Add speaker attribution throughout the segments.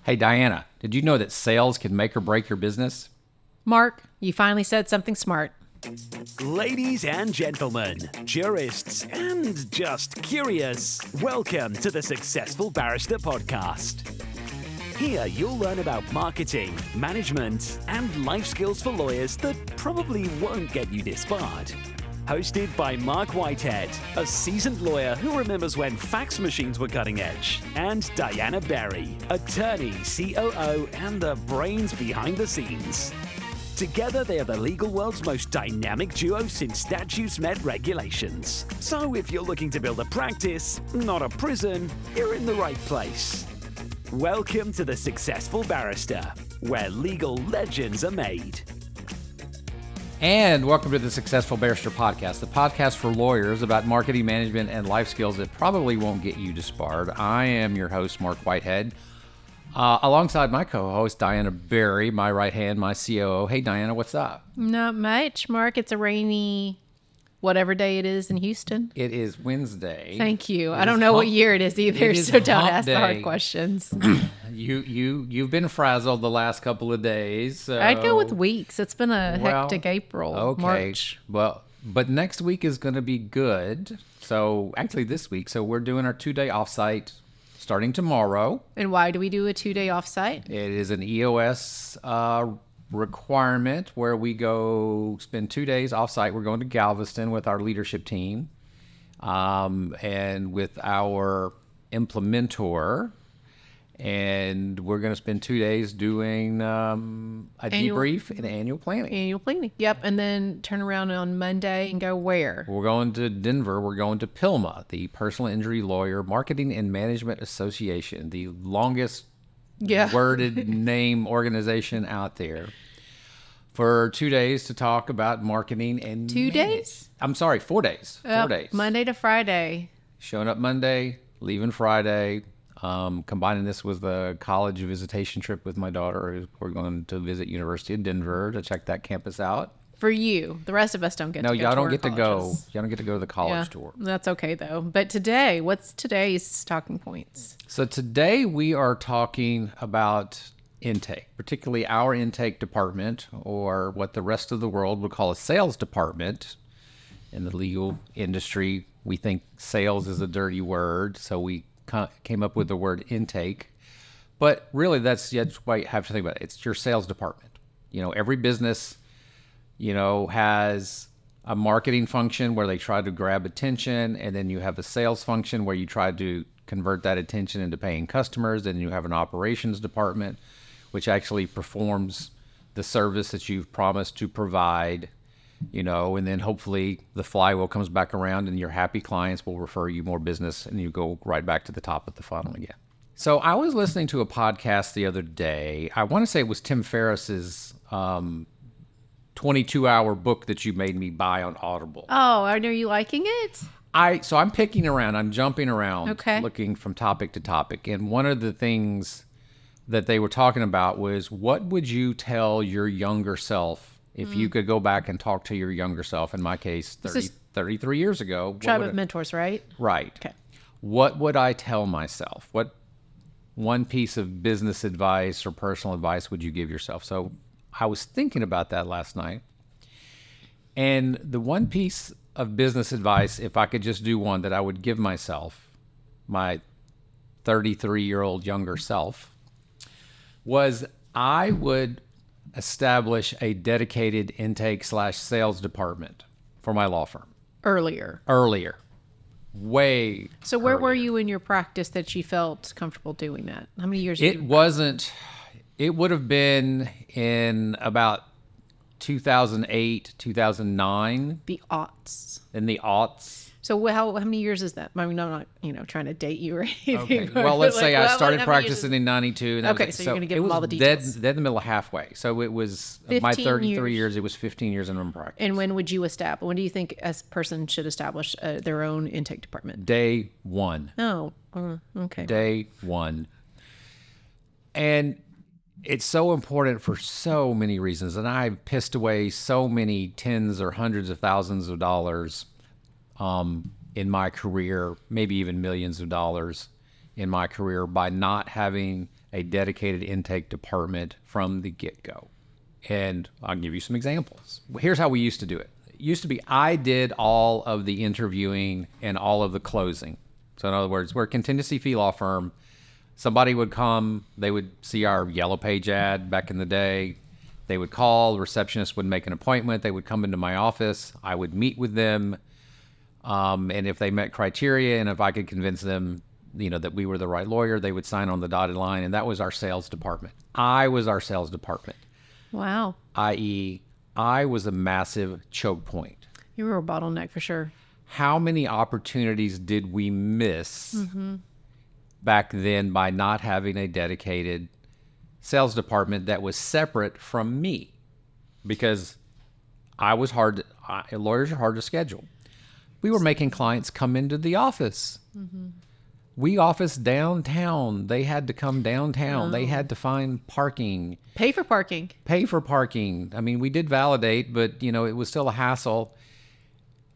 Speaker 1: Hey, Diana, did you know that sales can make or break your business?
Speaker 2: Mark, you finally said something smart.
Speaker 3: Ladies and gentlemen, jurists and just curious, welcome to the Successful Barrister Podcast. Here you'll learn about marketing, management, and life skills for lawyers that probably won't get you disbarred. Hosted by Marc Whitehead, a seasoned lawyer who remembers when fax machines were cutting edge, and Diana Berry, attorney, COO, and the brains behind the scenes. Together, they are the legal world's most dynamic duo since statutes met regulations. So if you're looking to build a practice, not a prison, you're in the right place. Welcome to the Successful Barrister, where legal legends are made.
Speaker 1: And welcome to the Successful Barrister Podcast, the podcast for lawyers about marketing, management, and life skills that probably won't get you disbarred. I am your host, Marc Whitehead, alongside my co-host, Diana Berry, my right hand, my COO. Hey, Diana, what's up?
Speaker 2: Not much, Mark. It's a rainy whatever day it is in Houston.
Speaker 1: It is Wednesday.
Speaker 2: Thank you. I don't know what year it is either, so don't ask the hard questions.
Speaker 1: You've been frazzled the last couple of days. So.
Speaker 2: I'd go with weeks. It's been a hectic April,
Speaker 1: okay.
Speaker 2: March.
Speaker 1: Well, but next week is going to be good. So actually this week. So we're doing our 2-day offsite starting tomorrow.
Speaker 2: And why do we do a 2-day offsite?
Speaker 1: It is an EOS requirement where we go spend 2 days offsite. We're going to Galveston with our leadership team and with our implementor. And we're going to spend 2 days doing a debrief and annual planning.
Speaker 2: Annual planning, yep. And then turn around on Monday and go where?
Speaker 1: We're going to Denver. We're going to PILMA, the Personal Injury Lawyer Marketing and Management Association, the longest worded name organization out there, for 2 days to talk about marketing and
Speaker 2: 2 days?
Speaker 1: I'm sorry, 4 days. 4 days.
Speaker 2: Monday to Friday.
Speaker 1: Showing up Monday, leaving Friday. Combining this with the college visitation trip with my daughter. We're going to visit University of Denver to check that campus out.
Speaker 2: For you. The rest of us don't get to go.
Speaker 1: No, y'all don't get to go.
Speaker 2: Colleges.
Speaker 1: Y'all don't get to go to the college tour.
Speaker 2: That's okay, though. But today, what's today's talking points?
Speaker 1: So today we are talking about intake, particularly our intake department, or what the rest of the world would call a sales department. In the legal industry, we think sales is a dirty word, so we came up with the word intake. But really, that's why you have to think about it. It's your sales department. You know, every business, has a marketing function where they try to grab attention, and then you have a sales function where you try to convert that attention into paying customers. Then you have an operations department, which actually performs the service that you've promised to provide, and then hopefully the flywheel comes back around and your happy clients will refer you more business and you go right back to the top of the funnel again. So I was listening to a podcast the other day. I want to say it was Tim Ferriss's 22-hour book that you made me buy on Audible.
Speaker 2: Oh, are you liking it?
Speaker 1: So I'm picking around. I'm jumping around, looking from topic to topic. And one of the things that they were talking about was, what would you tell your younger self if you could go back and talk to your younger self? In my case, 33 years ago.
Speaker 2: Tribe of Mentors, right?
Speaker 1: Right.
Speaker 2: Okay.
Speaker 1: What would I tell myself? What one piece of business advice or personal advice would you give yourself? So I was thinking about that last night. And the one piece of business advice, if I could just do one, that I would give myself, my 33-year-old younger self, was I would establish a dedicated intake/sales department for my law firm.
Speaker 2: Earlier.
Speaker 1: Way
Speaker 2: So where
Speaker 1: earlier.
Speaker 2: were you in your practice that you felt comfortable doing that? How many years?
Speaker 1: It would have been in about 2008, 2009.
Speaker 2: The aughts.
Speaker 1: In the aughts.
Speaker 2: So how many years is that? I mean, I'm not, trying to date you or anything.
Speaker 1: Okay. Well, let's say I started practicing in 92. And
Speaker 2: okay, so you're going to give them all the details.
Speaker 1: Dead in the middle of halfway. So it was, my 33 years, it was 15 years in practice.
Speaker 2: And when would you establish, when do you think a person should establish their own intake department?
Speaker 1: Day one.
Speaker 2: Oh, okay.
Speaker 1: Day one. And it's so important for so many reasons. And I've pissed away so many tens or hundreds of thousands of dollars in my career, maybe even millions of dollars in my career, by not having a dedicated intake department from the get-go. And I'll give you some examples. Here's how we used to do it. It used to be I did all of the interviewing and all of the closing. So in other words, we're a contingency fee law firm. Somebody would come, they would see our Yellow Page ad back in the day. They would call, the receptionist would make an appointment. They would come into my office. I would meet with them. And if they met criteria and if I could convince them, that we were the right lawyer, they would sign on the dotted line. And that was our sales department. I was our sales department.
Speaker 2: Wow.
Speaker 1: I.e., I was a massive choke point.
Speaker 2: You were a bottleneck for sure.
Speaker 1: How many opportunities did we miss back then by not having a dedicated sales department that was separate from me? Because lawyers are hard to schedule. We were making clients come into the office. We office downtown. They had to come downtown. They had to find parking.
Speaker 2: Pay for parking.
Speaker 1: I mean, we did validate, but, it was still a hassle.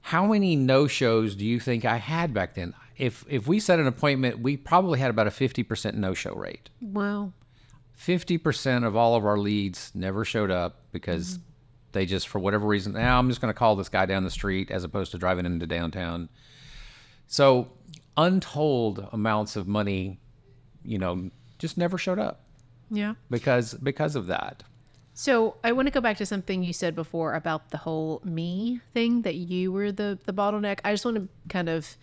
Speaker 1: How many no-shows do you think I had back then? If we set an appointment, we probably had about a 50% no-show rate.
Speaker 2: Wow.
Speaker 1: 50% of all of our leads never showed up because they just, for whatever reason, I'm just going to call this guy down the street as opposed to driving into downtown. So untold amounts of money, just never showed up.
Speaker 2: Yeah.
Speaker 1: Because of that.
Speaker 2: So I want to go back to something you said before about the whole me thing, that you were the bottleneck. I just want to kind of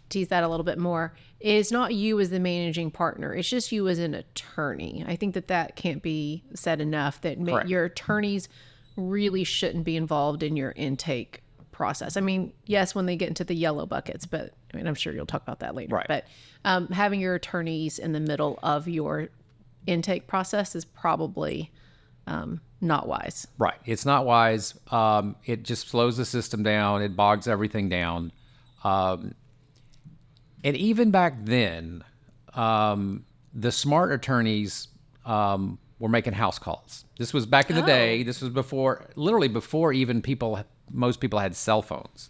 Speaker 2: tease that a little bit more. It's not you as the managing partner. It's just you as an attorney. I think that can't be said enough, that your attorneys really shouldn't be involved in your intake process. I mean, yes, when they get into the yellow buckets, but I'm sure you'll talk about that later.
Speaker 1: Right.
Speaker 2: But having your attorneys in the middle of your intake process is probably not wise.
Speaker 1: Right. It's not wise. It just slows the system down. It bogs everything down. And even back then, the smart attorneys were making house calls. This was back in the day. This was literally before even most people had cell phones,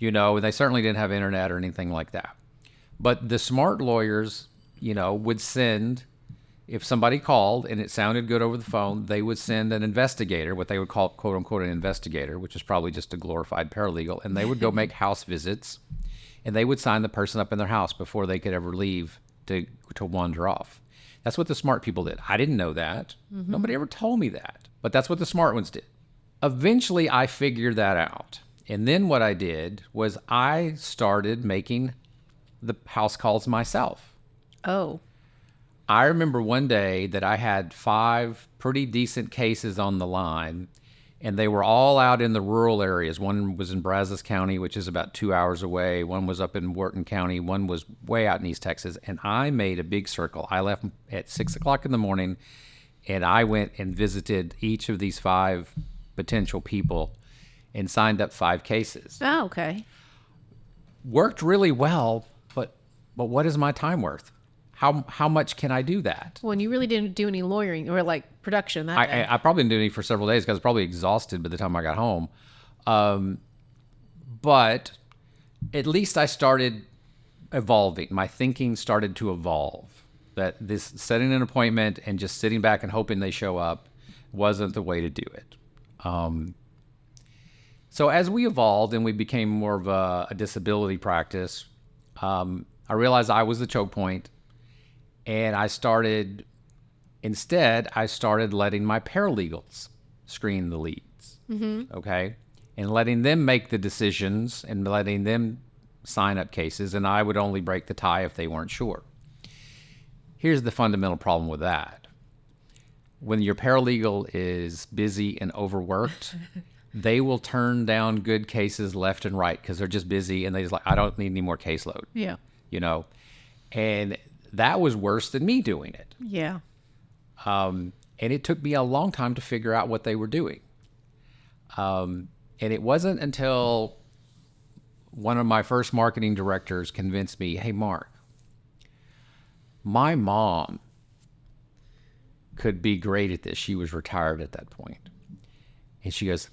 Speaker 1: and they certainly didn't have internet or anything like that. But the smart lawyers, would send, if somebody called and it sounded good over the phone, they would send an investigator, what they would call, quote unquote, an investigator, which is probably just a glorified paralegal. And they would go make house visits, and they would sign the person up in their house before they could ever leave to wander off. That's what the smart people did. I didn't know that. Nobody ever told me that. But that's what the smart ones did. Eventually, I figured that out. And then what I did was I started making the house calls myself.
Speaker 2: Oh.
Speaker 1: I remember one day that I had 5 pretty decent cases on the line, and they were all out in the rural areas. One was in Brazos County, which is about 2 hours away. One was up in Wharton County. One was way out in East Texas. And I made a big circle. I left at 6 o'clock in the morning, and I went and visited each of these 5 potential people and signed up 5 cases.
Speaker 2: Oh, okay.
Speaker 1: Worked really well, but what is my time worth? How much can I do that?
Speaker 2: Well, and you really didn't do any lawyering or production that day.
Speaker 1: I probably didn't do any for several days because I was probably exhausted by the time I got home. But at least I started evolving. My thinking started to evolve. That this setting an appointment and just sitting back and hoping they show up wasn't the way to do it. So as we evolved and we became more of a disability practice, I realized I was the choke point. And I started letting my paralegals screen the leads, okay? And letting them make the decisions and letting them sign up cases, and I would only break the tie if they weren't sure. Here's the fundamental problem with that. When your paralegal is busy and overworked, they will turn down good cases left and right because they're just busy and they just I don't need any more caseload.
Speaker 2: Yeah.
Speaker 1: And that was worse than me doing it.
Speaker 2: Yeah.
Speaker 1: And it took me a long time to figure out what they were doing. And it wasn't until one of my first marketing directors convinced me, hey, Mark, my mom could be great at this. She was retired at that point. And she goes,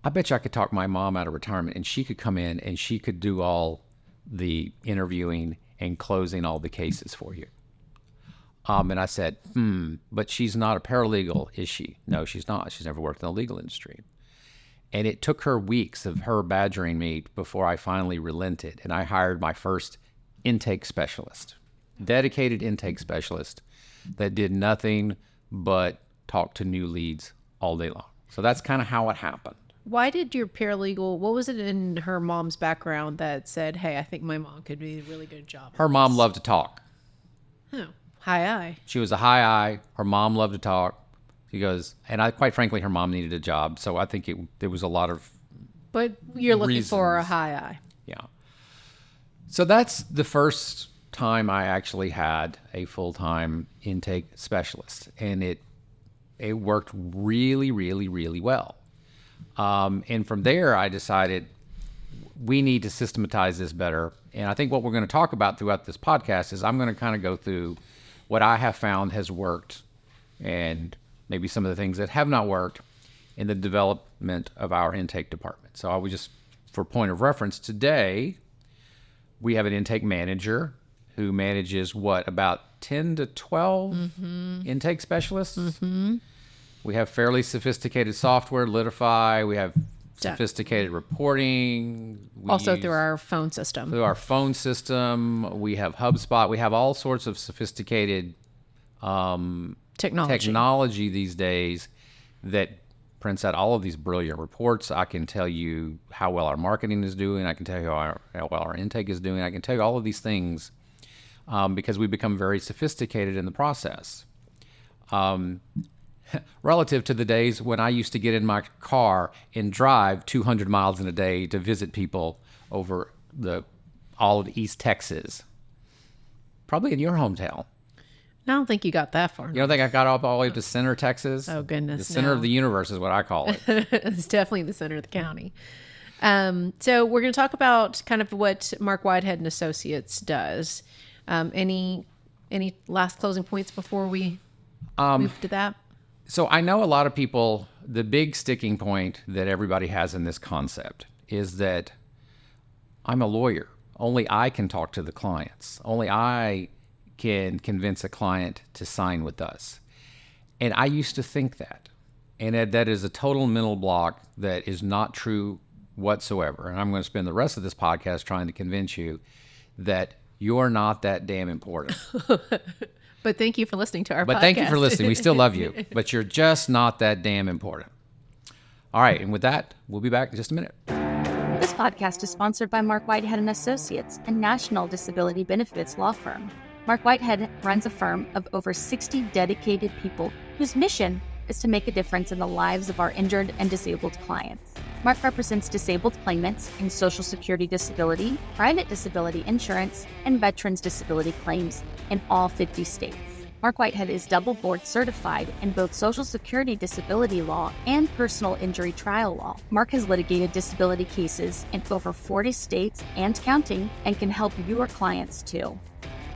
Speaker 1: I bet you I could talk my mom out of retirement and she could come in and she could do all the interviewing and closing all the cases for you. And I said, but she's not a paralegal, is she? No, she's not. She's never worked in the legal industry. And it took her weeks of her badgering me before I finally relented. And I hired my first intake specialist, dedicated intake specialist that did nothing but talk to new leads all day long. So that's kind of how it happened.
Speaker 2: Why did your paralegal, what was it in her mom's background that said, hey, I think my mom could do a really good job?
Speaker 1: Her mom loved to talk.
Speaker 2: Oh, high I.
Speaker 1: She was a high I. Her mom loved to talk. She goes, and quite frankly, her mom needed a job. So I think there was a lot of
Speaker 2: But you're looking for a
Speaker 1: reasons.
Speaker 2: high I.
Speaker 1: Yeah. So that's the first time I actually had a full-time intake specialist. And it worked really, really, really well. And from there, I decided we need to systematize this better. And I think what we're going to talk about throughout this podcast is I'm going to kind of go through what I have found has worked and maybe some of the things that have not worked in the development of our intake department. So I would just, for point of reference, today we have an intake manager who manages about 10 to 12 intake specialists. We have fairly sophisticated software, Litify. We have sophisticated reporting.
Speaker 2: Also through our phone system.
Speaker 1: Through our phone system. We have HubSpot. We have all sorts of sophisticated technology these days that prints out all of these brilliant reports. I can tell you how well our marketing is doing. I can tell you how well our intake is doing. I can tell you all of these things because we become very sophisticated in the process. Relative to the days when I used to get in my car and drive 200 miles in a day to visit people over all of East Texas. Probably in your hometown.
Speaker 2: I don't think you got that far.
Speaker 1: You don't think I got up all the way to Center, Texas?
Speaker 2: Oh, goodness.
Speaker 1: The center of the universe is what I call it.
Speaker 2: It's definitely the center of the county. So we're going to talk about kind of what Marc Whitehead and Associates does. Any last closing points before we move to that?
Speaker 1: So I know a lot of people, the big sticking point that everybody has in this concept is that I'm a lawyer. Only I can talk to the clients. Only I can convince a client to sign with us. And I used to think that. And that is a total mental block that is not true whatsoever. And I'm going to spend the rest of this podcast trying to convince you that you're not that damn important.
Speaker 2: But thank you for listening to our podcast.
Speaker 1: But thank you for listening. We still love you. But you're just not that damn important. All right. And with that, we'll be back in just a minute.
Speaker 4: This podcast is sponsored by Marc Whitehead Associates, a national disability benefits law firm. Marc Whitehead runs a firm of over 60 dedicated people whose mission is to make a difference in the lives of our injured and disabled clients. Marc represents disabled claimants in Social Security disability, private disability insurance, and veterans disability claims in all 50 states. Marc Whitehead is double board certified in both Social Security disability law and personal injury trial law. Marc has litigated disability cases in over 40 states and counting and can help your clients too.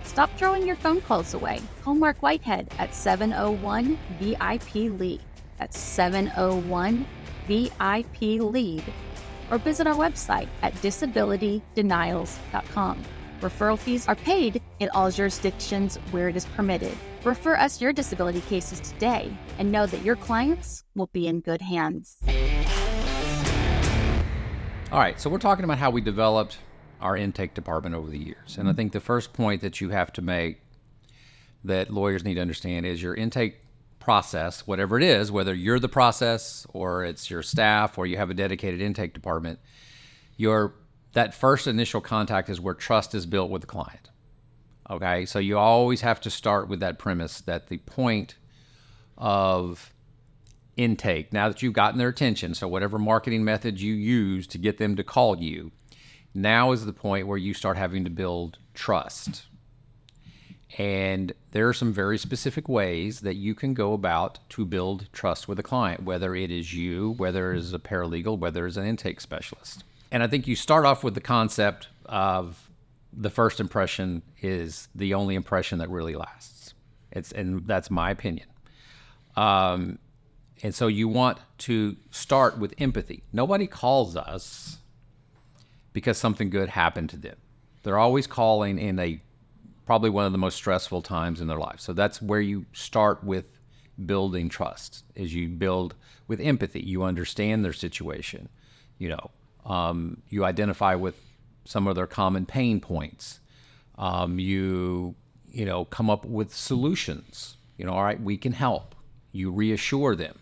Speaker 4: Stop throwing your phone calls away. Call Marc Whitehead at 701-VIP-LEAD. That's 701-VIP-LEAD. Or visit our website at disabilitydenials.com. Referral fees are paid in all jurisdictions where it is permitted. Refer us your disability cases today and know that your clients will be in good hands.
Speaker 1: All right. So we're talking about how we developed our intake department over the years. And I think the first point that you have to make that lawyers need to understand is your intake process, whatever it is, whether you're the process or it's your staff or you have a dedicated intake department, that first initial contact is where trust is built with the client. Okay? So you always have to start with that premise that the point of intake, now that you've gotten their attention, so whatever marketing method you use to get them to call you, now is the point where you start having to build trust. And there are some very specific ways that you can go about to build trust with a client, whether it is you, whether it is a paralegal, whether it's an intake specialist. And I think you start off with the concept of the first impression is the only impression that really lasts. And that's my opinion. And so you want to start with empathy. Nobody calls us because something good happened to them. They're always calling in a probably one of the most stressful times in their life. So that's where you start with building trust, is you build with empathy. You understand their situation. You identify with some of their common pain points. You come up with solutions. All right, we can help. You reassure them.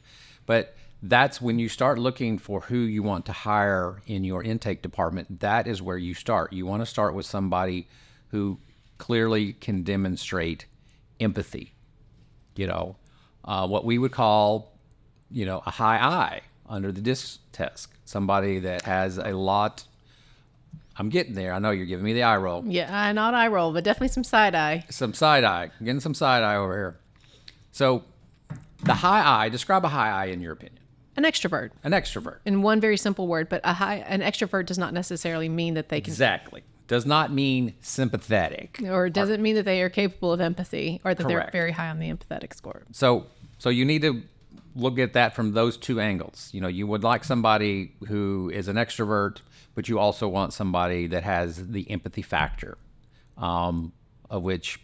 Speaker 1: But that's when you start looking for who you want to hire in your intake department. That is where you start. You want to start with somebody who clearly can demonstrate empathy. What we would call, a high I under the DISC test. Somebody that has a lot. I'm getting there. I know you're giving me the eye roll.
Speaker 2: Yeah, not eye roll, but definitely some side eye.
Speaker 1: Some side eye. Getting some side eye over here. So the high I, describe a high I in your opinion.
Speaker 2: An extrovert.
Speaker 1: An extrovert.
Speaker 2: In one very simple word, but an extrovert does not necessarily mean that they can...
Speaker 1: Exactly. Does not mean sympathetic.
Speaker 2: Or doesn't mean that they are capable of empathy, or that
Speaker 1: Correct.
Speaker 2: they're very high on the empathetic score.
Speaker 1: So you need to look at that from those two angles. You would like somebody who is an extrovert, but you also want somebody that has the empathy factor, of which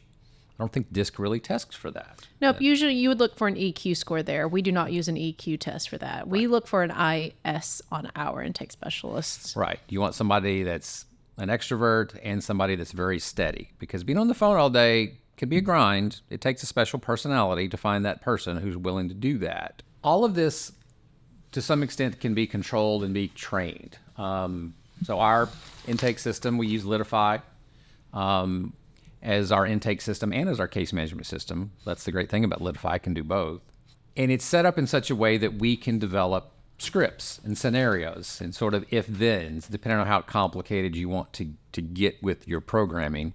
Speaker 1: I don't think DISC really tests for that.
Speaker 2: Nope. Usually you would look for an EQ score there. We do not use an EQ test for that. We look for an IS on our intake specialists.
Speaker 1: Right. You want somebody that's an extrovert and somebody that's very steady, because being on the phone all day can be a grind. It takes a special personality to find that person who's willing to do that. All of this, to some extent, can be controlled and be trained. So our intake system, we use Litify as our intake system and as our case management system. That's the great thing about Litify. I can do both. And it's set up in such a way that we can develop scripts and scenarios and sort of if-thens, depending on how complicated you want to get with your programming.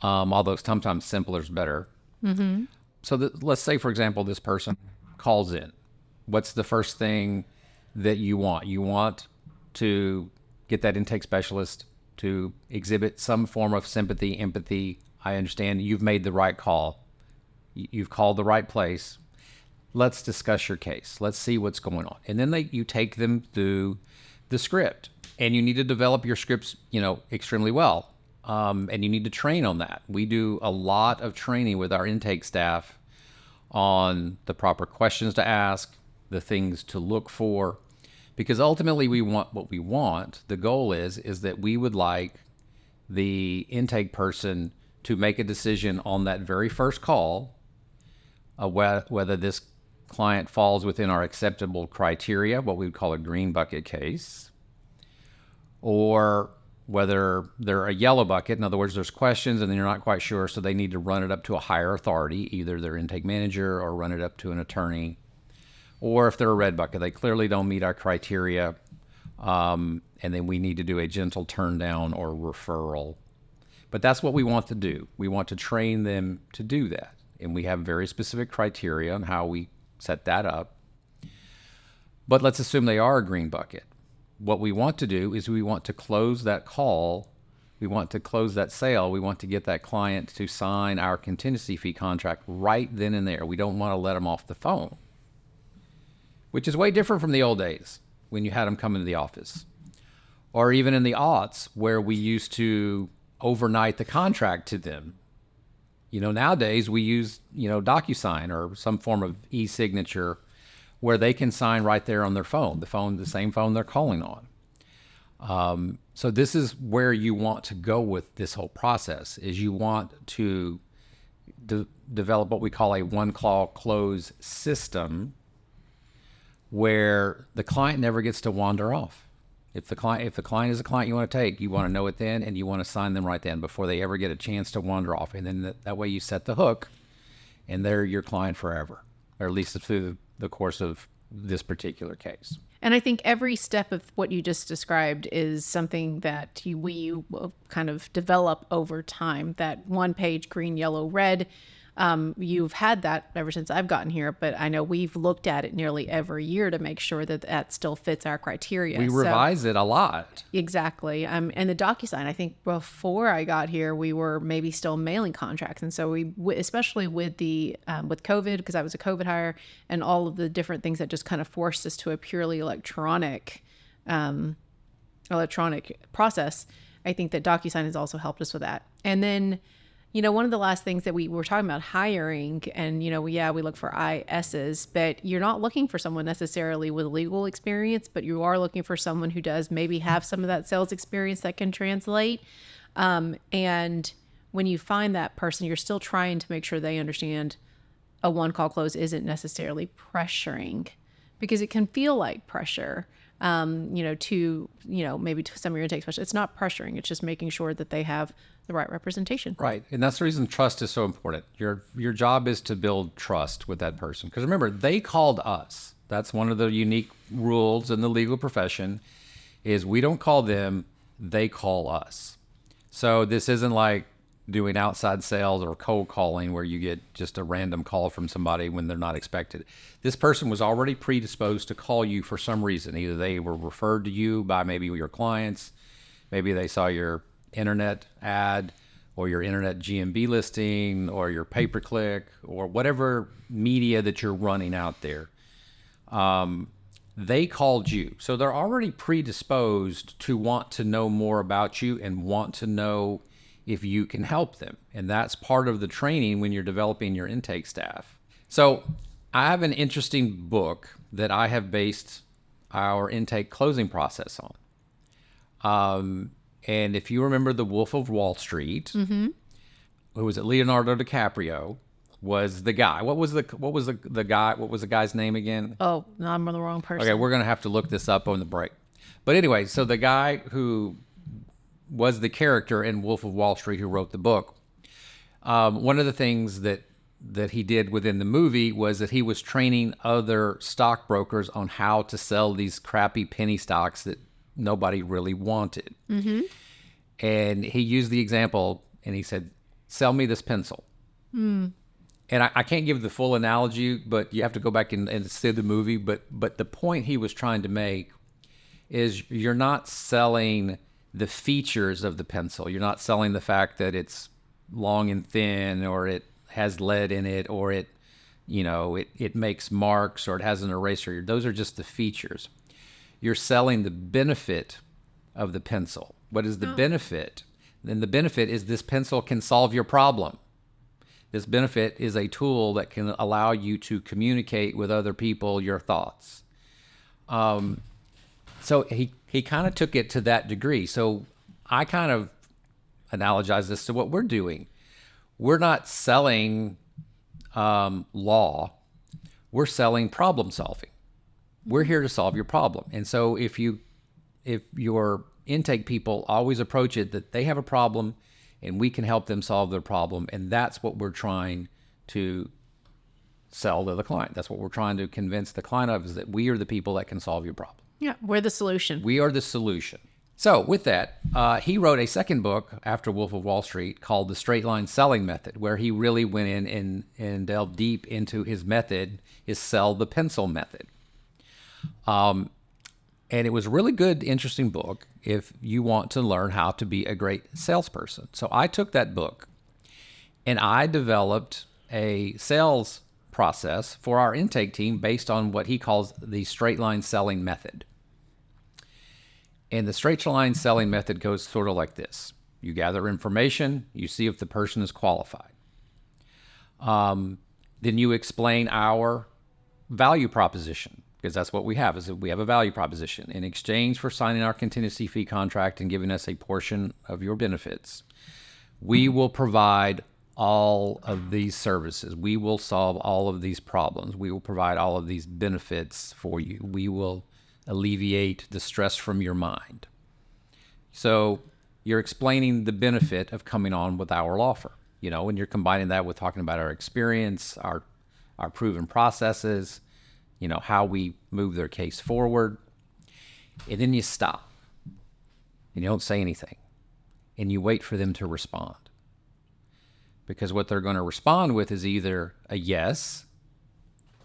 Speaker 1: Although sometimes simpler is better. Mm-hmm. So let's say, for example, this person calls in. What's the first thing that you want? You want to get that intake specialist to exhibit some form of sympathy, empathy. I understand you've made the right call. You've called the right place. Let's discuss your case. Let's see what's going on. And then you take them through the script. And you need to develop your scripts, extremely well. And you need to train on that. We do a lot of training with our intake staff on the proper questions to ask, the things to look for. Because ultimately we want what we want. The goal is that we would like the intake person to make a decision on that very first call, whether this client falls within our acceptable criteria, what we would call a green bucket case, or whether they're a yellow bucket. In other words, there's questions and then you're not quite sure, so they need to run it up to a higher authority, either their intake manager or run it up to an attorney. Or if they're a red bucket, they clearly don't meet our criteria, and then we need to do a gentle turn down or referral. But that's what we want to do. We want to train them to do that. And we have very specific criteria on how we set that up. But let's assume they are a green bucket. What we want to do is we want to close that call. We want to close that sale. We want to get that client to sign our contingency fee contract right then and there. We don't want to let them off the phone, which is way different from the old days when you had them come into the office. Or even in the aughts where we used to overnight the contract to them. Nowadays we use, DocuSign or some form of e-signature where they can sign right there on their phone, the same phone they're calling on. So this is where you want to go with this whole process, is you want to develop what we call a one-call close system where the client never gets to wander off. If the client is a client you want to take, you want to know it then, and you want to sign them right then before they ever get a chance to wander off. And then that way you set the hook, and they're your client forever, or at least through the course of this particular case.
Speaker 2: And I think every step of what you just described is something that we kind of develop over time. That one page, green, yellow, red. You've had that ever since I've gotten here, but I know we've looked at it nearly every year to make sure that still fits our criteria.
Speaker 1: We revise it a lot.
Speaker 2: Exactly. And the DocuSign, I think before I got here, we were maybe still mailing contracts. And so we, especially with with COVID, because I was a COVID hire and all of the different things that just kind of forced us to a purely electronic process, I think that DocuSign has also helped us with that. And then one of the last things that we were talking about hiring, and, we look for ISs, but you're not looking for someone necessarily with legal experience, but you are looking for someone who does maybe have some of that sales experience that can translate. And when you find that person, you're still trying to make sure they understand a one-call close isn't necessarily pressuring, because it can feel like pressure, maybe to some of your intake specialists. It's not pressuring. It's just making sure that they have the right representation.
Speaker 1: Right. And that's the reason trust is so important. Your job is to build trust with that person. Because remember, they called us. That's one of the unique rules in the legal profession, is we don't call them, they call us. So this isn't like doing outside sales or cold calling where you get just a random call from somebody when they're not expected. This person was already predisposed to call you for some reason. Either they were referred to you by maybe your clients, maybe they saw your internet ad or your internet GMB listing or your pay-per-click or whatever media that you're running out there. They called you. So they're already predisposed to want to know more about you and want to know if you can help them. And that's part of the training when you're developing your intake staff. So I have an interesting book that I have based our intake closing process on. And if you remember The Wolf of Wall Street, who was it? Leonardo DiCaprio was the guy. What was the guy's name again?
Speaker 2: Oh, no, I'm the wrong person.
Speaker 1: Okay, we're going to have to look this up on the break. But anyway, so the guy who was the character in Wolf of Wall Street who wrote the book, one of the things that he did within the movie was that he was training other stockbrokers on how to sell these crappy penny stocks that nobody really wanted. Mm-hmm. And he used the example, and he said, sell me this pencil. Mm. And I can't give the full analogy, but you have to go back and see the movie. But the point he was trying to make is you're not selling the features of the pencil. You're not selling the fact that it's long and thin, or it has lead in it, or it makes marks, or it has an eraser. Those are just the features. You're selling the benefit of the pencil. What is the benefit? Then the benefit is this pencil can solve your problem. This benefit is a tool that can allow you to communicate with other people your thoughts. So he kind of took it to that degree. So I kind of analogize this to what we're doing. We're not selling law. We're selling problem solving. We're here to solve your problem. And so if your intake people always approach it that they have a problem and we can help them solve their problem, and that's what we're trying to sell to the client. That's what we're trying to convince the client of, is that we are the people that can solve your problem.
Speaker 2: Yeah, we're the solution.
Speaker 1: We are the solution. So with that, he wrote a second book after Wolf of Wall Street called The Straight Line Selling Method, where he really went in and delved deep into his method, his sell the pencil method. And it was a really good, interesting book if you want to learn how to be a great salesperson. So I took that book and I developed a sales process for our intake team based on what he calls the straight line selling method. And the straight line selling method goes sort of like this. You gather information, you see if the person is qualified. Then you explain our value proposition, because that's what we have, is that we have a value proposition. In exchange for signing our contingency fee contract and giving us a portion of your benefits, we will provide all of these services. We will solve all of these problems. We will provide all of these benefits for you. We will alleviate the stress from your mind. So you're explaining the benefit of coming on with our law firm, and you're combining that with talking about our experience, our proven processes, how we move their case forward. And then you stop and you don't say anything and you wait for them to respond. Because what they're going to respond with is either a yes,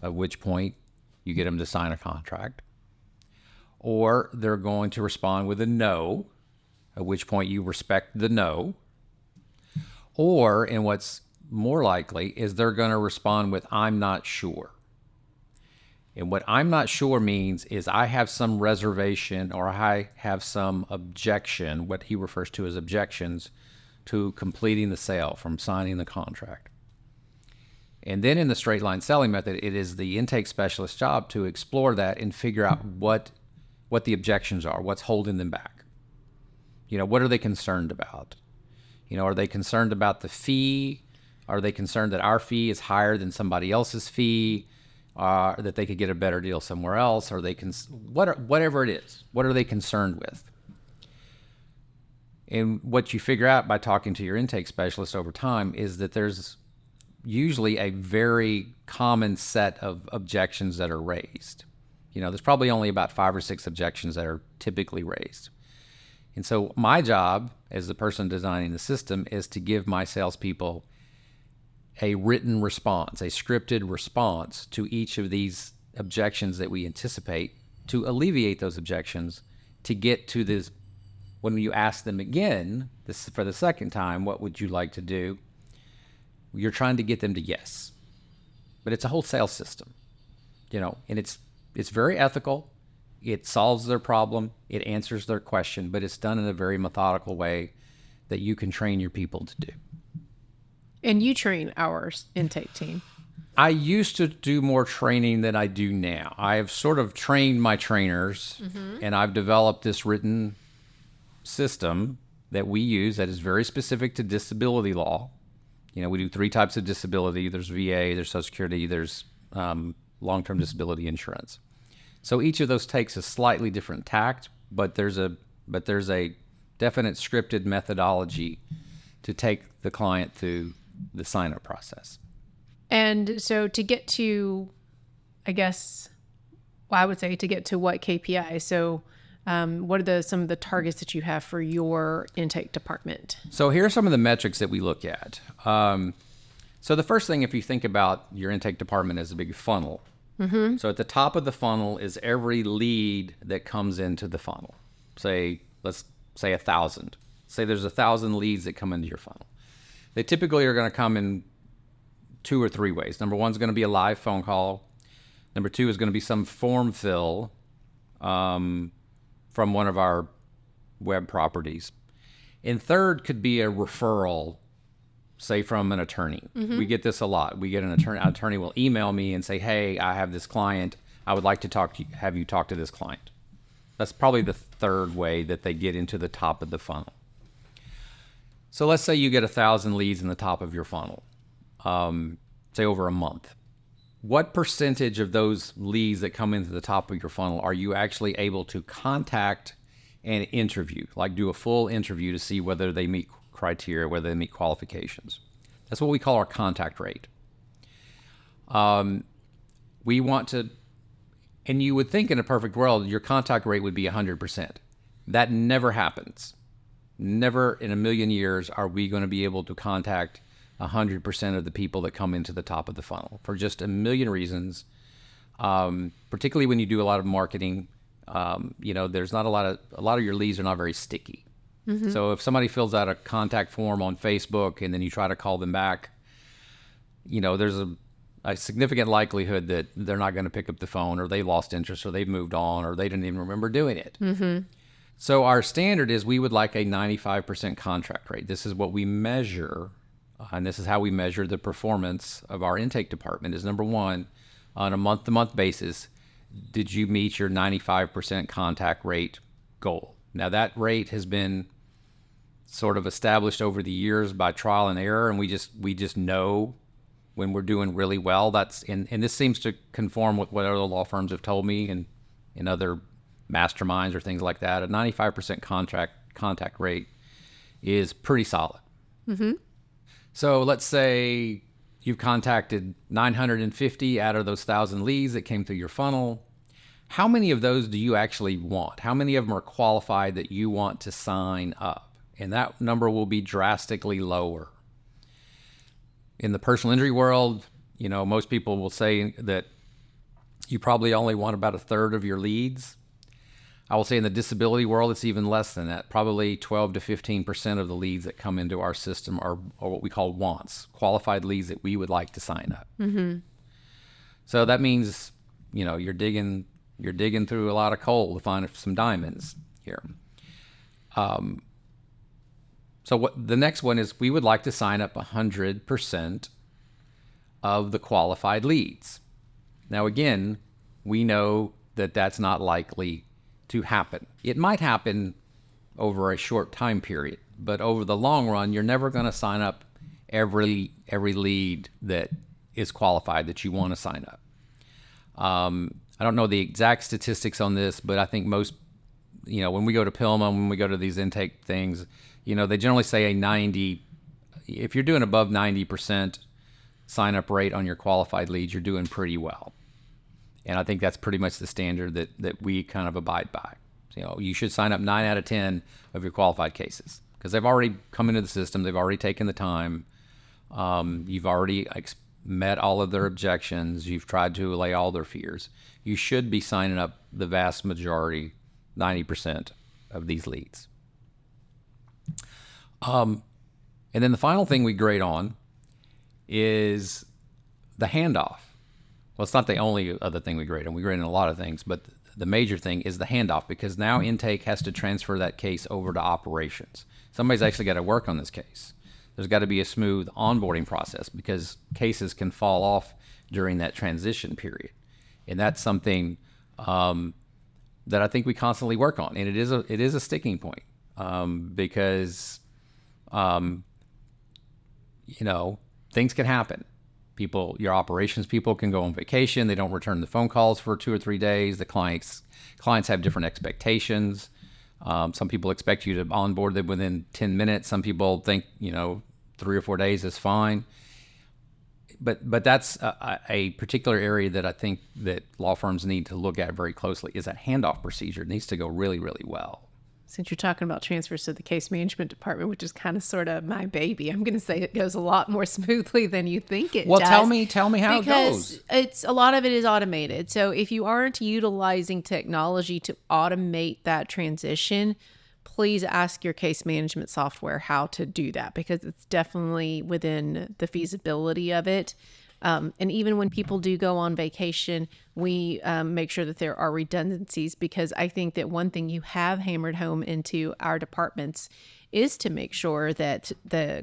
Speaker 1: at which point you get them to sign a contract, or they're going to respond with a no, at which point you respect the no, or, and what's more likely, is they're going to respond with I'm not sure. And what I'm not sure means is I have some reservation or I have some objection, what he refers to as objections, to completing the sale, from signing the contract. And then in the straight line selling method, it is the intake specialist's job to explore that and figure out what the objections are, what's holding them back. What are they concerned about? Are they concerned about the fee? Are they concerned that our fee is higher than somebody else's fee? That they could get a better deal somewhere else? Are they whatever it is? What are they concerned with? And what you figure out by talking to your intake specialist over time is that there's usually a very common set of objections that are raised. There's probably only about 5 or 6 objections that are typically raised. And so my job as the person designing the system is to give my salespeople a written response, a scripted response to each of these objections that we anticipate, to alleviate those objections, to get to this. When you ask them again, this is for the second time, what would you like to do? You're trying to get them to yes. But it's a whole sales system, and it's very ethical. It solves their problem. It answers their question, but it's done in a very methodical way that you can train your people to do.
Speaker 2: And you train our intake team.
Speaker 1: I used to do more training than I do now. I have sort of trained my trainers, and I've developed this written system that we use that is very specific to disability law. We do 3 types of disability. There's VA, there's Social Security, there's long-term disability insurance. So each of those takes a slightly different tact, but there's a definite scripted methodology to take the client through the sign-up process.
Speaker 2: And so to get to, I guess, I would say to get to what KPI? So what are some of the targets that you have for your intake department?
Speaker 1: So here are some of the metrics that we look at. So the first thing, if you think about your intake department as a big funnel, so at the top of the funnel is every lead that comes into the funnel. Let's say 1,000. Say there's 1,000 leads that come into your funnel. They typically are going to come in 2 or 3 ways. Number 1 is going to be a live phone call. Number 2 is going to be some form fill from one of our web properties. And third could be a referral, say from an attorney. We get this a lot. We get an attorney will email me and say, hey, I have this client. I would like to have you talk to this client. That's probably the third way that they get into the top of the funnel. So let's say you get 1,000 leads in the top of your funnel, say over a month. What percentage of those leads that come into the top of your funnel are you actually able to contact and interview, like do a full interview to see whether they meet criteria, whether they meet qualifications? That's what we call our contact rate. We want to, and you would think in a perfect world, your contact rate would be 100%. That never happens. Never in a million years are we going to be able to contact 100% of the people that come into the top of the funnel for just a million reasons. Particularly when you do a lot of marketing, there's not a lot of your leads are not very sticky. So if somebody fills out a contact form on Facebook and then you try to call them back, there's a significant likelihood that they're not going to pick up the phone, or they lost interest, or they've moved on, or they didn't even remember doing it. So our standard is we would like a 95% contract rate. This is what we measure, and this is how we measure the performance of our intake department. Is number 1, on a month-to-month basis, did you meet your 95% contact rate goal? Now that rate has been sort of established over the years by trial and error, and we just know when we're doing really well. And this seems to conform with what other law firms have told me and in other masterminds or things like that. A 95% contact rate is pretty solid. So let's say you've contacted 950 out of those 1,000 leads that came through your funnel. How many of those do you actually want? How many of them are qualified that you want to sign up? And that number will be drastically lower. In the personal injury world, most people will say that you probably only want about 1/3 of your leads. I will say in the disability world, it's even less than that. Probably 12 to 15% of the leads that come into our system are what we call wants, qualified leads that we would like to sign up. So that means, you're digging through a lot of coal to find some diamonds here. So what the next one is, we would like to sign up 100% of the qualified leads. Now, again, we know that that's not likely to happen. It might happen over a short time period, but over the long run, you're never going to sign up every lead that is qualified that you want to sign up. I don't know the exact statistics on this, but I think most, when we go to PILMA, when we go to these intake things, they generally say if you're doing above 90% sign up rate on your qualified leads, you're doing pretty well. And I think that's pretty much the standard that we kind of abide by. You should sign up 9 out of 10 of your qualified cases because they've already come into the system. They've already taken the time. You've already met all of their objections. You've tried to allay all their fears. You should be signing up the vast majority, 90% of these leads. And then the final thing we grade on is the handoff. Well, it's not the only other thing we grade on. We grade on a lot of things, but the major thing is the handoff, because now intake has to transfer that case over to operations. Somebody's actually got to work on this case. There's got to be a smooth onboarding process because cases can fall off during that transition period. And that's something that I think we constantly work on. And it is a sticking point because, things can happen. Your operations people can go on vacation. They don't return the phone calls for 2 or 3 days. The clients have different expectations. Some people expect you to onboard them within 10 minutes. Some people think, 3 or 4 days is fine. But that's a particular area that I think that law firms need to look at very closely is that handoff procedure. It needs to go really, really well.
Speaker 2: Since you're talking about transfers to the case management department, which is kind of sort of my baby, I'm going to say it goes a lot more smoothly than you think it does.
Speaker 1: Well, tell me how it goes.
Speaker 2: Because a lot of it is automated. So if you aren't utilizing technology to automate that transition, please ask your case management software how to do that, because it's definitely within the feasibility of it. And even when people do go on vacation, we make sure that there are redundancies, because I think that one thing you have hammered home into our departments is to make sure that the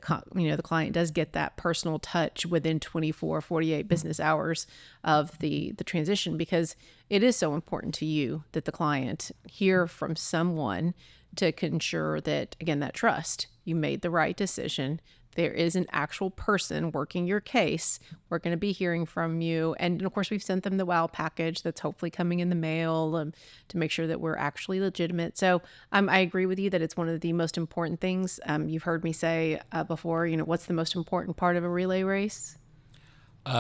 Speaker 2: client does get that personal touch within 24, 48 business hours of the transition, because it is so important to you that the client hear from someone to ensure that, again, that trust, you made the right decision. There is an actual person working your case. We're going to be hearing from you. And of course, we've sent them the WOW package that's hopefully coming in the mail to make sure that we're actually legitimate. So I agree with you that it's one of the most important things. You've heard me say before, what's the most important part of a relay race?
Speaker 1: The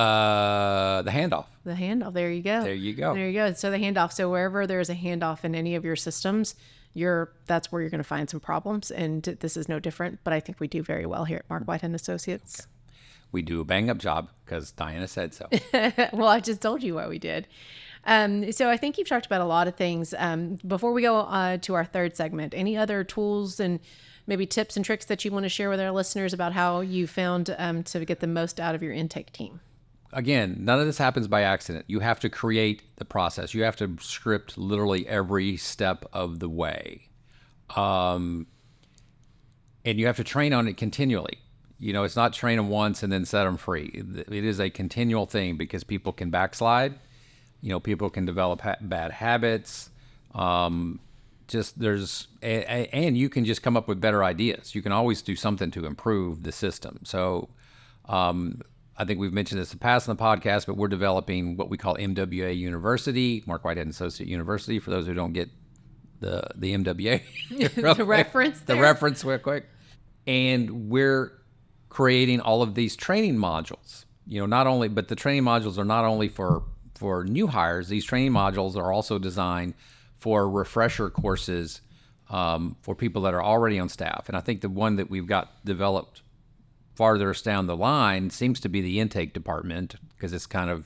Speaker 1: handoff.
Speaker 2: The handoff. There you go.
Speaker 1: There you go.
Speaker 2: There you go. So the handoff. So wherever there's a handoff in any of your systems, that's where you're going to find some problems, and this is no different. But I think we do very well here at Marc Whitehead Associates.
Speaker 1: Okay. We do a bang-up job because Diana said so.
Speaker 2: Well, I just told you what we did. So I think you've talked about a lot of things. Before we go to our third segment, any other tools and maybe tips and tricks that you want to share with our listeners about how you found to get the most out of your intake team?
Speaker 1: Again, none of this happens by accident. You have to create the process. You have to script literally every step of the way. And you have to train on it continually. It's not train them once and then set them free. It is a continual thing because people can backslide. People can develop bad habits. And you can just come up with better ideas. You can always do something to improve the system. So, I think we've mentioned this in the past on the podcast, but we're developing what we call MWA University, Marc Whitehead Associate University, for those who don't get the MWA.
Speaker 2: The reference there.
Speaker 1: The reference real quick. And we're creating all of these training modules. But the training modules are not only for new hires. These training modules are also designed for refresher courses for people that are already on staff. And I think the one that we've got developed farther down the line seems to be the intake department, because it's kind of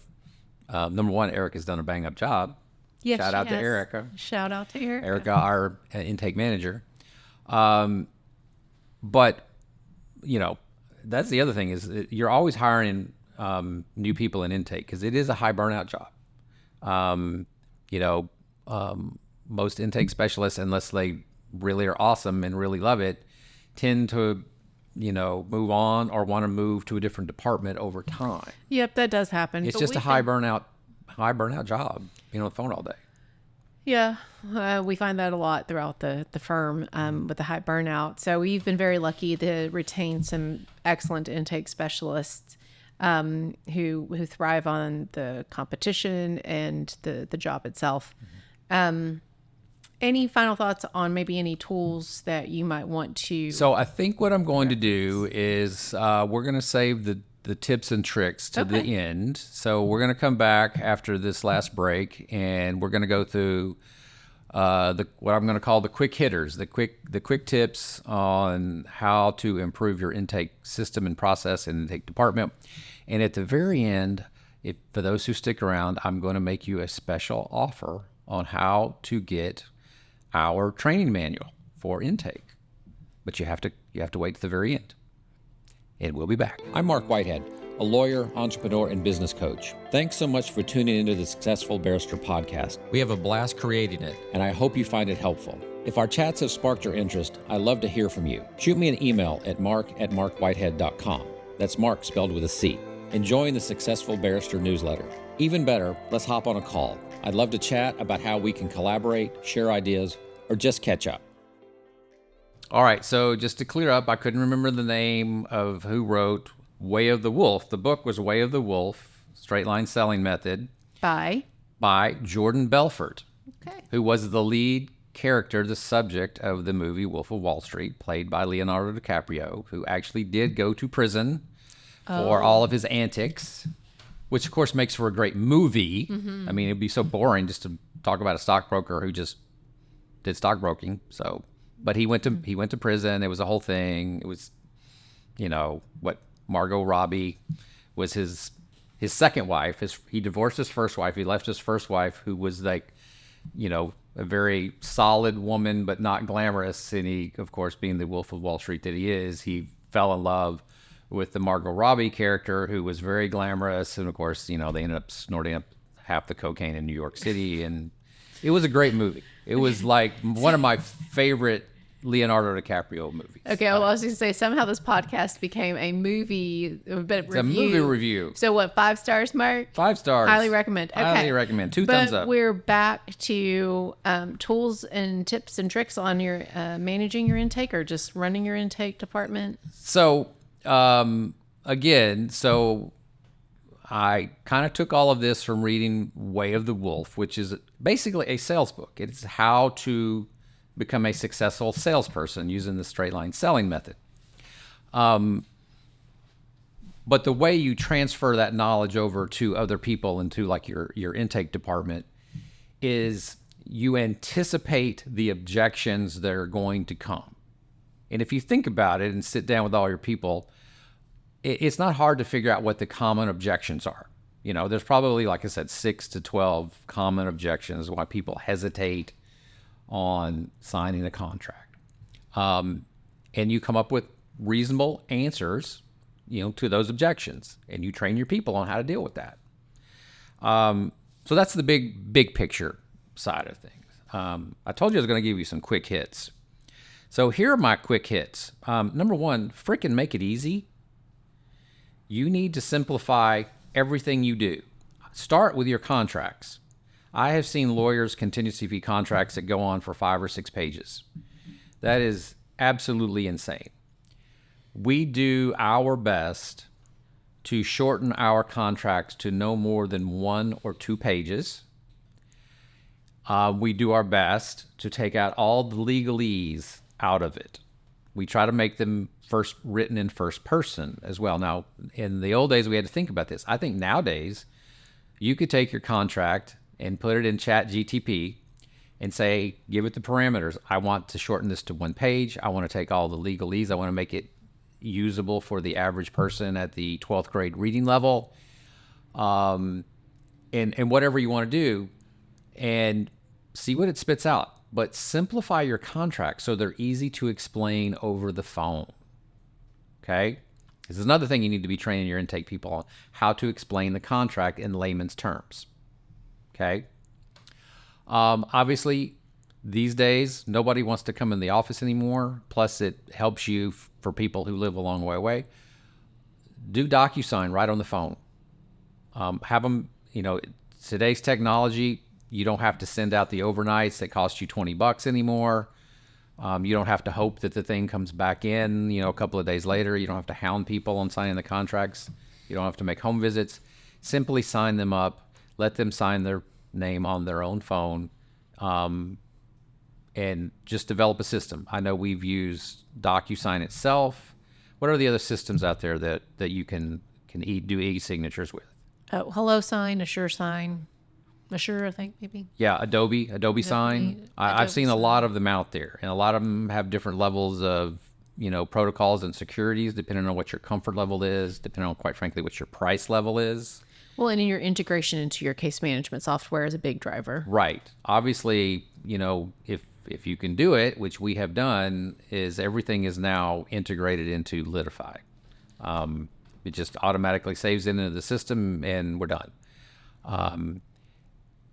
Speaker 1: number one, Erica's done a bang up job.
Speaker 2: Yes,
Speaker 1: Shout out to Erica.
Speaker 2: Shout out to Erica.
Speaker 1: Erica, our intake manager. But that's the other thing is you're always hiring new people in intake because it is a high burnout job. Most intake specialists, unless they really are awesome and really love it, tend to, move on or want to move to a different department over time.
Speaker 2: Yep, that does happen.
Speaker 1: It's
Speaker 2: But
Speaker 1: just
Speaker 2: we
Speaker 1: a high
Speaker 2: think-
Speaker 1: burnout job, on the phone all day.
Speaker 2: Yeah, we find that a lot throughout the firm with the high burnout. So we've been very lucky to retain some excellent intake specialists who thrive on the competition and the job itself. Any final thoughts on maybe any tools that you might want to?
Speaker 1: So I think what I'm going to do is we're going to save the tips and tricks to the end. So we're going to come back after this last break, and we're going to go through what I'm going to call the quick hitters, the quick tips on how to improve your intake system and process and intake department. And at the very end, for those who stick around, I'm going to make you a special offer on how to get our training manual for intake. But you have to wait to the very end. And we'll be back. I'm Marc Whitehead, a lawyer, entrepreneur, and business coach. Thanks so much for tuning into the Successful Barrister Podcast. We have a blast creating it, and I hope you find it helpful. If our chats have sparked your interest, I'd love to hear from you. Shoot me an email at marc@marcwhitehead.com. That's Marc spelled with a C. And join the Successful Barrister newsletter. Even better, let's hop on a call. I'd love to chat about how we can collaborate, share ideas, or just catch up. All right, so just to clear up, I couldn't remember the name of who wrote Way of the Wolf. The book was Way of the Wolf, Straight Line Selling Method by Jordan Belfort, who was the lead character, the subject of the movie Wolf of Wall Street, played by Leonardo DiCaprio, who actually did go to prison for all of his antics, which of course makes for a great movie. I mean, it'd be so boring just to talk about a stockbroker who just did stockbroking. So, but he went to prison. It was a whole thing. It was, what Margot Robbie was his second wife. He divorced his first wife. He left his first wife, who was like, a very solid woman, but not glamorous. And he, of course, being the Wolf of Wall Street that he is, he fell in love with the Margot Robbie character, who was very glamorous. And of course, they ended up snorting up half the cocaine in New York City. And it was a great movie. It was like one of my favorite Leonardo DiCaprio movies.
Speaker 2: Okay, well, I was going to say, somehow this podcast became a movie, a
Speaker 1: movie review.
Speaker 2: So what, 5 stars, Mark?
Speaker 1: 5 stars.
Speaker 2: Highly recommend. Okay.
Speaker 1: Highly recommend. 2 thumbs up.
Speaker 2: We're back to tools and tips and tricks on your managing your intake or just running your intake department.
Speaker 1: So, I kind of took all of this from reading Way of the Wolf, which is basically a sales book. It's how to become a successful salesperson using the straight line selling method. But the way you transfer that knowledge over to other people into like your intake department is you anticipate the objections that are going to come. And if you think about it and sit down with all your people, it's not hard to figure out what the common objections are. There's probably, like I said, 6 to 12 common objections why people hesitate on signing a contract. And you come up with reasonable answers, to those objections, and you train your people on how to deal with that. So that's the big picture side of things. I told you I was going to give you some quick hits. So here are my quick hits. Number 1, frickin' make it easy. You need to simplify everything you do. Start with your contracts. I have seen lawyers' contingency fee contracts that go on for 5 or 6 pages. That is absolutely insane. We do our best to shorten our contracts to no more than 1 or 2 pages. We do our best to take out all the legalese out of it. We try to make them written in first person as well. Now, in the old days, we had to think about this. I think nowadays, you could take your contract and put it in Chat GTP and say, give it the parameters. I want to shorten this to 1 page. I want to take all the legalese. I want to make it usable for the average person at the 12th grade reading level. And whatever you want to do, and see what it spits out. But simplify your contracts so they're easy to explain over the phone. Okay? This is another thing you need to be training your intake people on, how to explain the contract in layman's terms. Okay? Obviously, these days, nobody wants to come in the office anymore. Plus, it helps you for people who live a long way away. Do DocuSign right on the phone. Have them, today's technology, you don't have to send out the overnights that cost you $20 anymore. You don't have to hope that the thing comes back in, a couple of days later. You don't have to hound people on signing the contracts. You don't have to make home visits. Simply sign them up. Let them sign their name on their own phone. And just develop a system. I know we've used DocuSign itself. What are the other systems out there that you can do e-signatures with?
Speaker 2: Oh, Hello Sign, Assure Sign. Assure, I think, maybe.
Speaker 1: Yeah, Adobe Sign. I've seen a lot of them out there, and a lot of them have different levels of, protocols and securities, depending on what your comfort level is, depending on, quite frankly, what your price level is.
Speaker 2: Well, and in your integration into your case management software is a big driver.
Speaker 1: Right. Obviously, if you can do it, which we have done, is everything is now integrated into Litify. It just automatically saves it into the system, and we're done.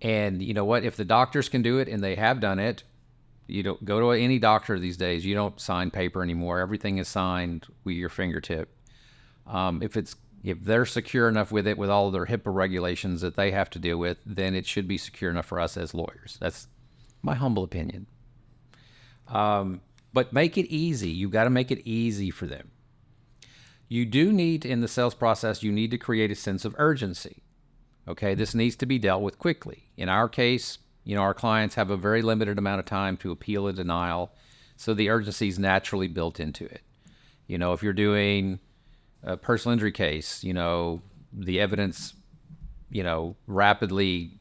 Speaker 1: And you know what? If the doctors can do it, and they have done it, you don't go to any doctor these days. You don't sign paper anymore. Everything is signed with your fingertip. If they're secure enough with it, with all of their HIPAA regulations that they have to deal with, then it should be secure enough for us as lawyers. That's my humble opinion. But make it easy. You've got to make it easy for them. You do need, in the sales process, you need to create a sense of urgency. Okay, this needs to be dealt with quickly. In our case, our clients have a very limited amount of time to appeal a denial, so the urgency is naturally built into it. If you're doing a personal injury case, the evidence, rapidly,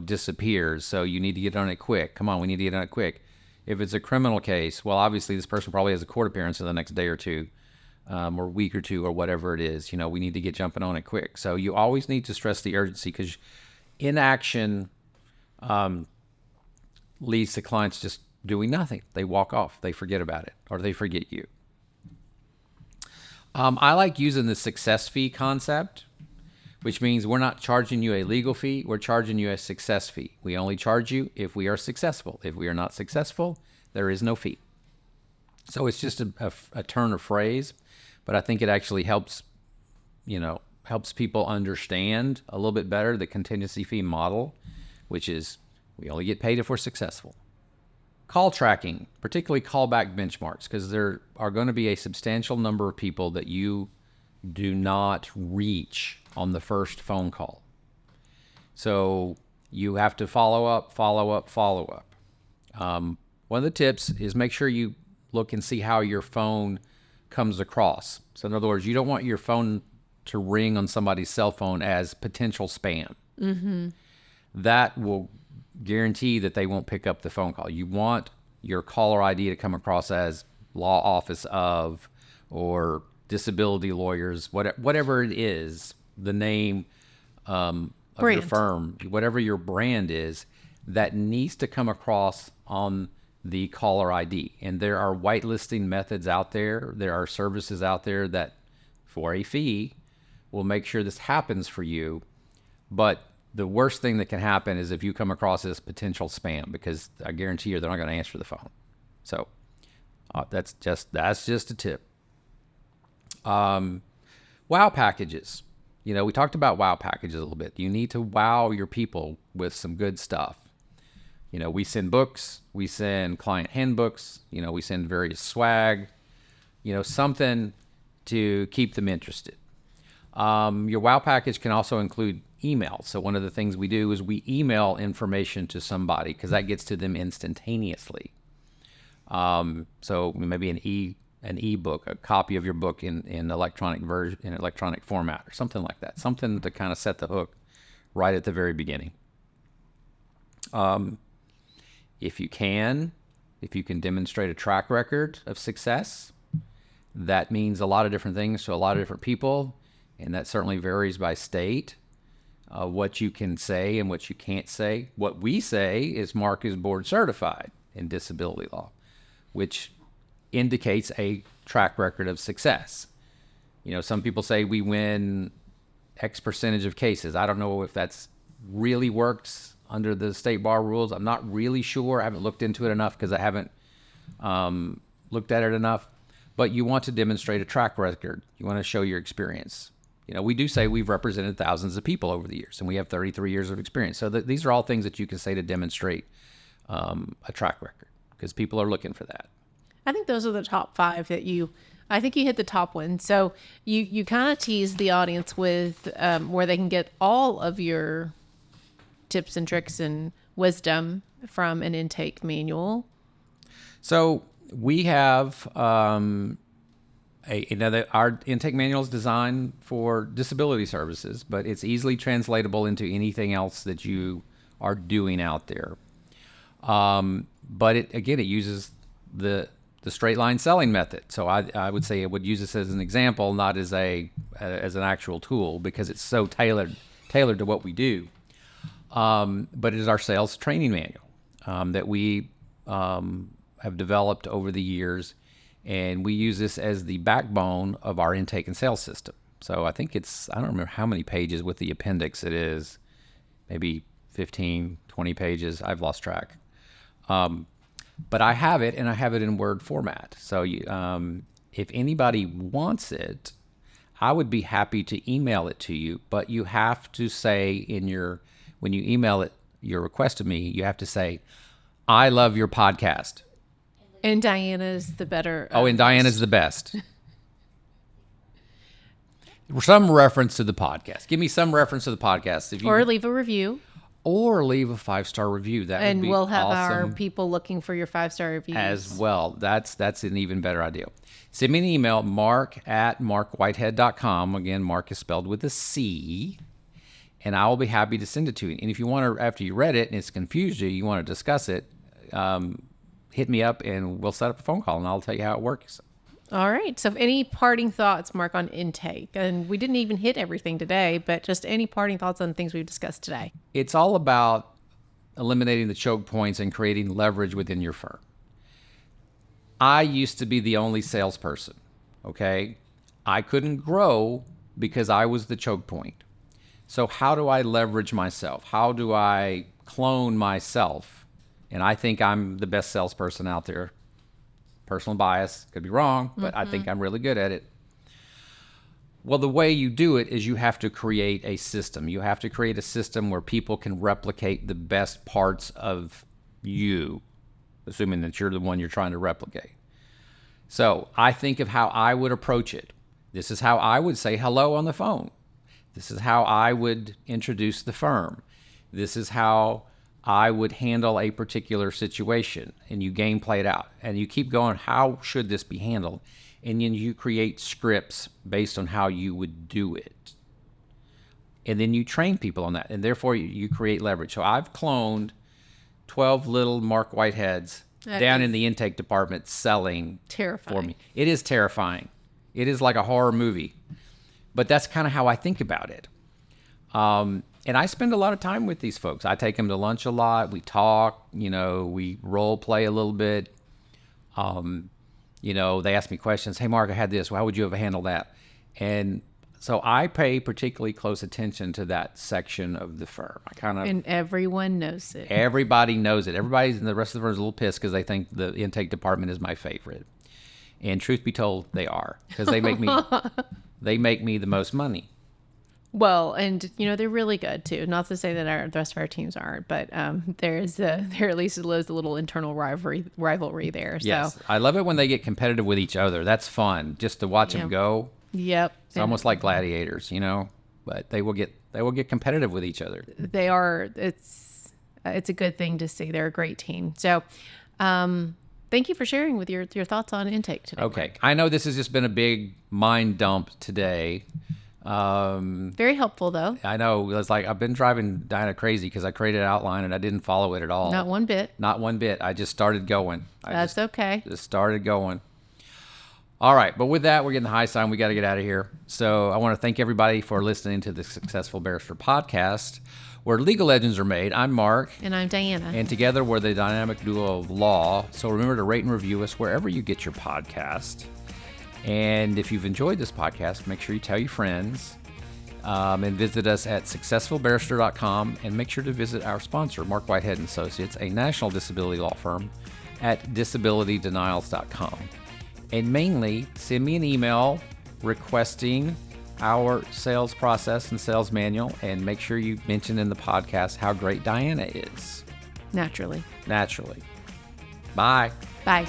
Speaker 1: disappears, so you need to get on it quick. Come on, we need to get on it quick. If it's a criminal case, well, obviously this person probably has a court appearance in the next day or two, or week or two, or whatever it is. We need to get jumping on it quick. So you always need to stress the urgency, because inaction leads to clients just doing nothing. They walk off, they forget about it, or they forget you. I like using the success fee concept, which means we're not charging you a legal fee, we're charging you a success fee. We only charge you if we are successful. If we are not successful, there is no fee. So it's just a turn of phrase, but I think it actually helps people understand a little bit better the contingency fee model, which is we only get paid if we're successful. Call tracking, particularly callback benchmarks, because there are going to be a substantial number of people that you do not reach on the first phone call. So you have to follow up. One of the tips is make sure you look and see how your phone comes across. So in other words, you don't want your phone to ring on somebody's cell phone as potential spam. Mm-hmm. That will guarantee that they won't pick up the phone call. You want your caller ID to come across as law office of, or disability lawyers, whatever it is, the name of your firm, whatever your brand is, that needs to come across on the caller ID. And there are whitelisting methods out there. There are services out there that, for a fee, will make sure this happens for you. But the worst thing that can happen is if you come across as potential spam, because I guarantee you they're not going to answer the phone. So that's just a tip. Wow packages. We talked about wow packages a little bit. You need to wow your people with some good stuff. We send books, we send client handbooks, we send various swag, something to keep them interested. Your wow package can also include email. So one of the things we do is we email information to somebody, because that gets to them instantaneously. So maybe an ebook, a copy of your book in electronic version, in electronic format, or something like that. Something to kind of set the hook right at the very beginning. If you can demonstrate a track record of success, that means a lot of different things to a lot of different people, and that certainly varies by state. What you can say and what you can't say. What we say is Marc is board certified in disability law, which indicates a track record of success. Some people say we win X percentage of cases. I don't know if that's really works under the state bar rules. I'm not really sure. I haven't looked into it enough because I haven't looked at it enough. But you want to demonstrate a track record. You want to show your experience. We do say we've represented thousands of people over the years, and we have 33 years of experience. So these are all things that you can say to demonstrate a track record, because people are looking for that.
Speaker 2: I think those are the top 5 that I think you hit the top one. So you kind of tease the audience with where they can get all of your tips and tricks and wisdom from an intake manual.
Speaker 1: So we have our intake manual is designed for disability services, but it's easily translatable into anything else that you are doing out there. But it uses the straight line selling method. So I would say I would use this as an example, not as an actual tool, because it's so tailored to what we do. But it is our sales training manual that we have developed over the years, and we use this as the backbone of our intake and sales system. So I think I don't remember how many pages with the appendix it is, maybe 15, 20 pages. I've lost track. But I have it, and I have it in Word format. So if anybody wants it, I would be happy to email it to you, but you have to say when you email it, your request to me, you have to say, "I love your podcast."
Speaker 2: And Diana's the better.
Speaker 1: And Diana's the best. Some reference to the podcast. Give me some reference to the podcast.
Speaker 2: Or leave a review.
Speaker 1: Or leave a 5-star review. That would be awesome.
Speaker 2: And we'll have our people looking for your 5-star reviews
Speaker 1: as well. That's an even better idea. Send me an email, marc@marcwhitehead.com. Again, Marc is spelled with a C. And I will be happy to send it to you. And if you want to, after you read it and it's confused you want to discuss it, hit me up and we'll set up a phone call and I'll tell you how it works.
Speaker 2: All right. So any parting thoughts, Marc, on intake? And we didn't even hit everything today, but just any parting thoughts on things we've discussed today?
Speaker 1: It's all about eliminating the choke points and creating leverage within your firm. I used to be the only salesperson, okay? I couldn't grow because I was the choke point. So how do I leverage myself? How do I clone myself? And I think I'm the best salesperson out there. Personal bias, could be wrong, but I think I'm really good at it. Well, the way you do it is you have to create a system. You have to create a system where people can replicate the best parts of you, assuming that you're the one you're trying to replicate. So I think of how I would approach it. This is how I would say hello on the phone. This is how I would introduce the firm. This is how I would handle a particular situation, and you gameplay it out. And you keep going, how should this be handled? And then you create scripts based on how you would do it. And then you train people on that, and therefore you create leverage. So I've cloned 12 little Marc Whiteheads down in the intake department selling
Speaker 2: terrifying
Speaker 1: for me. It is terrifying. It is like a horror movie. But that's kind of how I think about it. And I spend a lot of time with these folks. I take them to lunch a lot. We talk, we role play a little bit. They ask me questions. Hey, Marc, I had this. Well, how would you have handled that? And so I pay particularly close attention to that section of the firm.
Speaker 2: And everyone knows it.
Speaker 1: Everybody knows it. Everybody in the rest of the firm is a little pissed because they think the intake department is my favorite. And truth be told, they are, because they make me the most money.
Speaker 2: Well, and they're really good too. Not to say that the rest of our teams aren't, but there at least is a little internal rivalry there. So.
Speaker 1: Yes, I love it when they get competitive with each other. That's fun, just to watch them go.
Speaker 2: Yep,
Speaker 1: it's almost like gladiators, But they will get competitive with each other.
Speaker 2: They are. It's a good thing to see. They're a great team. So, thank you for sharing with your thoughts on intake today.
Speaker 1: Okay, I know this has just been a big mind dump today.
Speaker 2: Very helpful though.
Speaker 1: I know. It's like I've been driving Diana crazy because I created an outline and I didn't follow it at all.
Speaker 2: Not one bit.
Speaker 1: I just started going.
Speaker 2: That's okay.
Speaker 1: Just started going. All right. But with that, we're getting the high sign. We got to get out of here. So I want to thank everybody for listening to the Successful Barrister Podcast, where legal legends are made. I'm Marc.
Speaker 2: And I'm Diana.
Speaker 1: And together we're the dynamic duo of law. So remember to rate and review us wherever you get your podcast. And if you've enjoyed this podcast, make sure you tell your friends. And visit us at successfulbarrister.com, and make sure to visit our sponsor, Marc Whitehead Associates, a national disability law firm, at disabilitydenials.com. And mainly, send me an email requesting our sales process and sales manual, and make sure you mention in the podcast how great Diana is.
Speaker 2: Naturally.
Speaker 1: Bye.
Speaker 2: Bye.